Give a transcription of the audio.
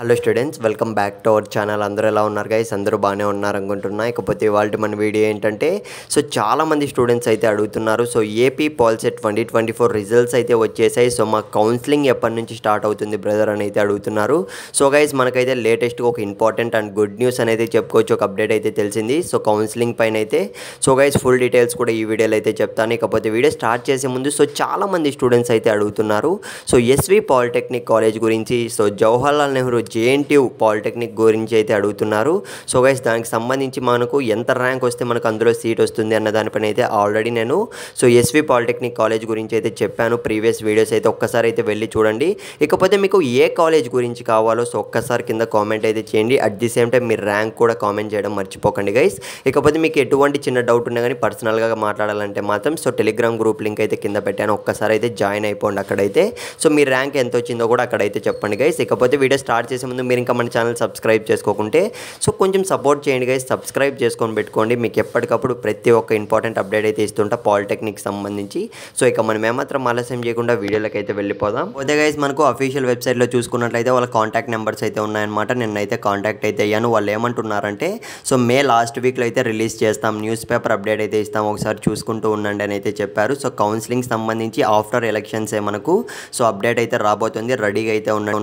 Hello students, welcome back to our channel. అందరూ ఎలా ఉన్నారు గైస్? అందరూ బాగానే ఉన్నారు అనుకుంటున్నా. ఇకపోతే ఇవాళ మన వీడియో ఏంటంటే, చాలామంది స్టూడెంట్స్ అయితే అడుగుతున్నారు. ఏపీ పాల్సెట్ 2024 రిజల్ట్స్ అయితే వచ్చేసాయి. మా కౌన్సిలింగ్ ఎప్పటి నుంచి స్టార్ట్ అవుతుంది బ్రదర్ అని అయితే అడుగుతున్నారు. గైస్, మనకైతే లేటెస్ట్గా ఒక ఇంపార్టెంట్ అండ్ గుడ్ న్యూస్ అనేది చెప్పుకోవచ్చు. ఒక అప్డేట్ అయితే తెలిసింది. కౌన్సిలింగ్ పైన అయితే గైస్ ఫుల్ డీటెయిల్స్ కూడా ఈ వీడియోలో అయితే చెప్తాను. ఇకపోతే వీడియో స్టార్ట్ చేసే ముందు చాలామంది స్టూడెంట్స్ అయితే అడుగుతున్నారు. ఎస్వి పాలిటెక్నిక్ కాలేజ్ గురించి, జవహర్లాల్ నెహ్రూ జేఎన్టీయూ పాలిటెక్నిక్ గురించి అయితే అడుగుతున్నారు. గైస్, దానికి సంబంధించి మనకు ఎంత ర్యాంక్ వస్తే మనకు అందులో సీట్ వస్తుంది అన్న దానిపైన అయితే ఆల్రెడీ నేను ఎస్వి పాలిటెక్నిక్ కాలేజ్ గురించి అయితే చెప్పాను. ప్రీవియస్ వీడియోస్ అయితే ఒక్కసారి అయితే వెళ్ళి చూడండి. ఇకపోతే మీకు ఏ కాలేజ్ గురించి కావాలో ఒక్కసారి కింద కామెంట్ అయితే చేయండి. అట్ ది సేమ్ టైం మీరు ర్యాంక్ కూడా కామెంట్ చేయడం మర్చిపోకండి గైస్. ఇకపోతే మీకు ఎటువంటి చిన్న డౌట్ ఉన్నా కానీ పర్సనల్గా మాట్లాడాలంటే మాత్రం టెలిగ్రామ్ గ్రూప్ లింక్ అయితే కింద పెట్టాను. ఒక్కసారి అయితే జాయిన్ అయిపోండి అక్కడైతే. మీ ర్యాంక్ ఎంత వచ్చిందో కూడా అక్కడైతే చెప్పండి గైస్. ఇకపోతే వీడియో స్టార్ట్ చేసే ముందు మీరు ఇంకా మన ఛానల్ సబ్స్క్రైబ్ చేసుకోకుంటే కొంచెం సపోర్ట్ చేయండి గైస్. సబ్స్క్రైబ్ చేసుకొని పెట్టుకోండి. మీకు ఎప్పటికప్పుడు ప్రతి ఒక్క ఇంపార్టెంట్ అప్డేట్ అయితే ఇస్తుంటా పాలిటెక్నిక్ సంబంధించి. ఇక మనం ఏమాత్రం ఆలస్యం చేయకుండా వీడియోలోకి అయితే వెళ్ళిపోదాం. పోతే గైస్, మనకు అఫీషియల్ వెబ్సైట్లో చూసుకున్నట్లయితే వాళ్ళ కాంటాక్ట్ నెంబర్స్ అయితే ఉన్నాయన్నమాట. నిన్నైతే కాంటాక్ట్ అయితే అయ్యాను. వాళ్ళు ఏమంటున్నారంటే మే లాస్ట్ వీక్లో అయితే రిలీజ్ చేస్తాం, న్యూస్ పేపర్ అప్డేట్ అయితే ఇస్తాం, ఒకసారి చూసుకుంటూ ఉండండి అని అయితే చెప్పారు. కౌన్సిలింగ్ సంబంధించి ఆఫ్టర్ ఎలక్షన్సే మనకు అప్డేట్ అయితే రాబోతుంది. రెడీగా అయితే ఉండండి.